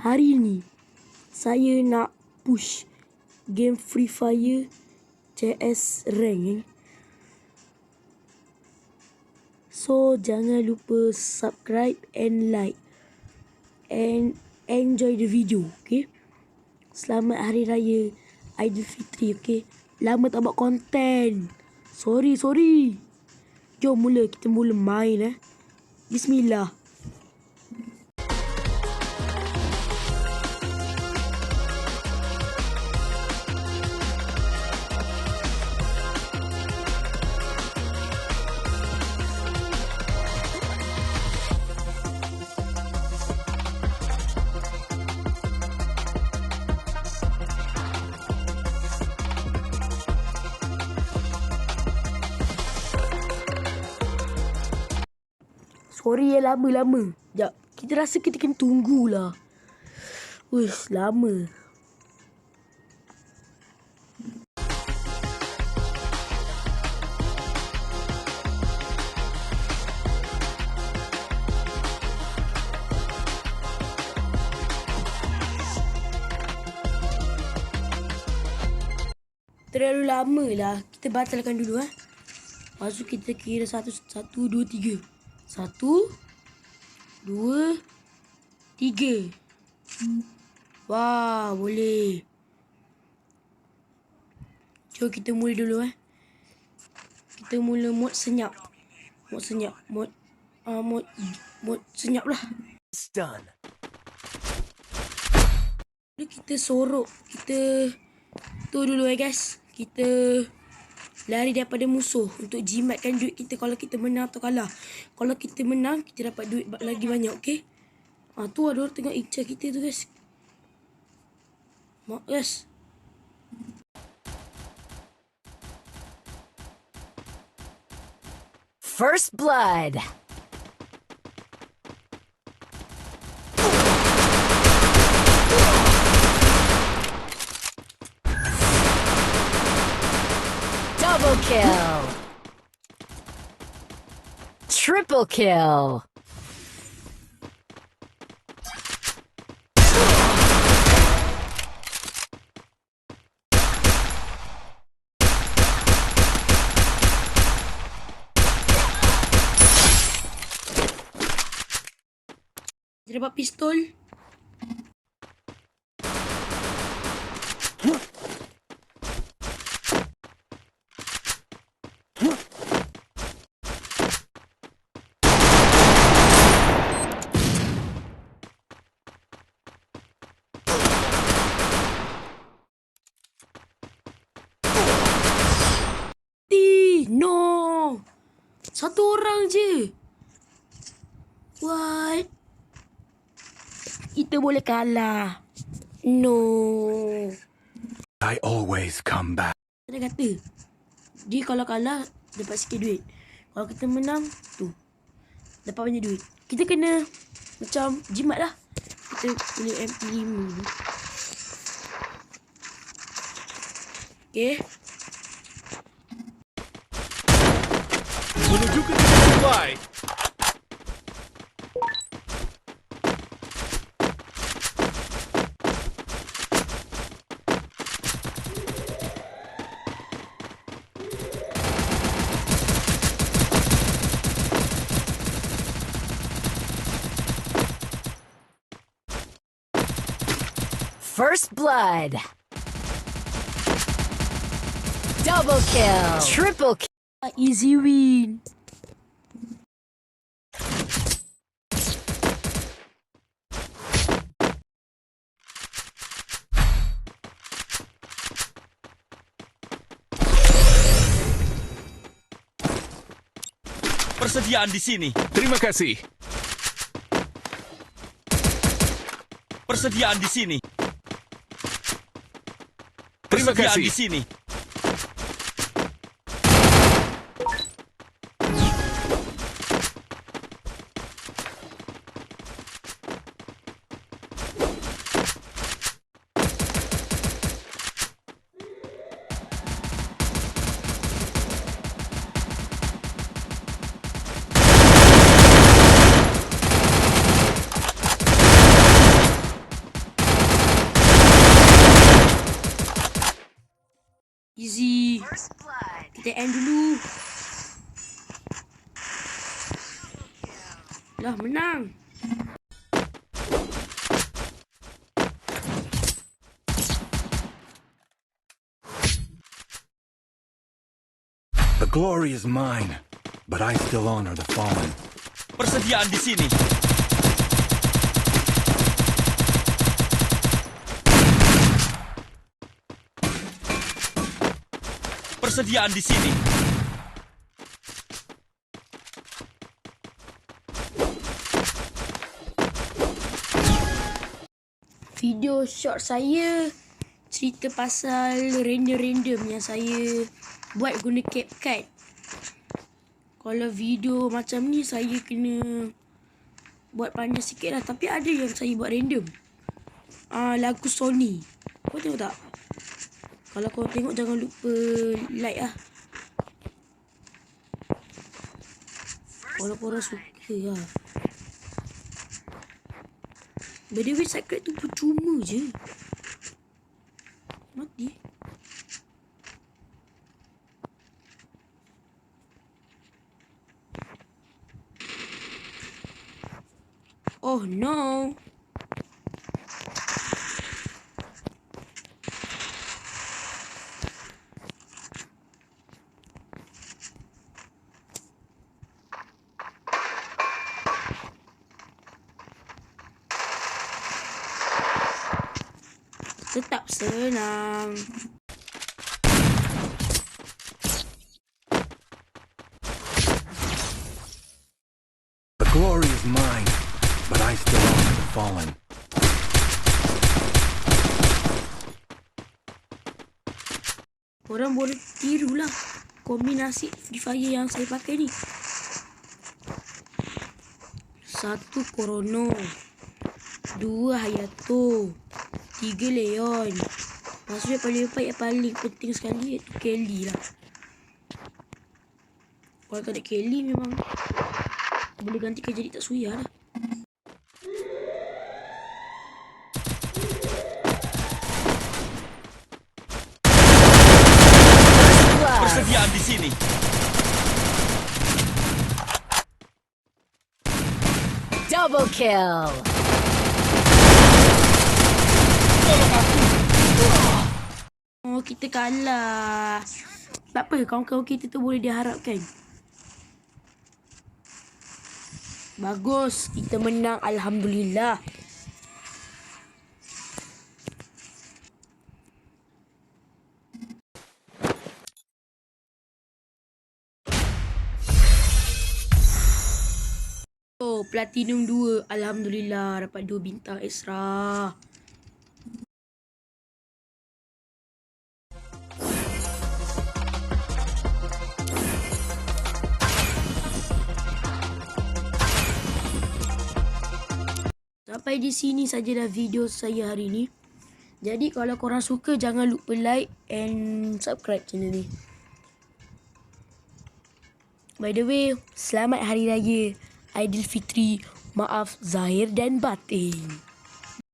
Hari ni saya nak push game Free Fire CS rank. So jangan lupa subscribe and like and enjoy the video, okay? Selamat Hari Raya Aidilfitri, okay? Lama tak buat konten. Sorry. Jom kita mula main. Bismillah. Sorry ya lama. Sekejap. Kita rasa kita kena tunggulah. Uish, lama. Terlalu lama lah. Kita batalkan dulu. Lepas tu kita kira 1, 2, 3. 1, 2, 3. Wah, boleh. Jom kita mula dulu. Kita mula mod senyap. Mod senyap lah. Done. Kita sorok. Kita tu dulu guys. Kita lari daripada musuh untuk jimatkan duit kita kalau kita menang atau kalah. Kalau kita menang, kita dapat duit lagi banyak, okey? Tu ada orang tengah incar kita tu, guys. Mak, guys. First blood. Double kill. Triple kill. Dia dapat pistol. No. Satu orang je. What? Kita boleh kalah. No. I always come back. Saya kata, dia kalau kalah dapat sikit duit. Kalau kita menang, tu dapat banyak duit. Kita kena macam jimat lah. Kita boleh MP5 dulu. Okay. Menuju ke titik supply. First blood. Double kill. Triple kill. Easy win. Persediaan di sini. Terima kasih. Persediaan di sini. Terima Persediaan kasih. di sini. Easy. First blood. Kita end dulu. Lah, menang. The glory is mine, but I still honor the fallen. Persediaan di sini. Persediaan di sini. Video short saya cerita pasal random-random yang saya buat guna CapCut. Kalau video macam ni saya kena buat panjang sikit lah. Tapi ada yang saya buat random. Lagu Sony. Kau tengok tak? Kalau kau tengok jangan lupa like lah. Kalau korang suka lah. By the way, subscribe tu percuma je. Mati. Oh no. Tetap senang. The glory is mine, but I still honor the fallen. Korang boleh tirulah kombinasi Free Fire yang saya pakai ni. 1 Corono, 2 Hayato, 3 Leon. Maksudnya yang paling penting sekali iaitu Kelly lah. Kalau tak ada Kelly memang boleh gantikan jadi tak suya lah. Blood. Persediaan di sini. Double kill. Tolong aku. Oh, kita kalah. Tak apa, kawan-kawan kita tu boleh diharapkan. Bagus, kita menang. Alhamdulillah. Oh, Platinum 2. Alhamdulillah, dapat 2 bintang extra. Sampai di sini sajalah video saya hari ni. Jadi kalau korang suka jangan lupa like and subscribe channel ni. By the way, selamat hari raya Aidilfitri. Maaf zahir dan batin.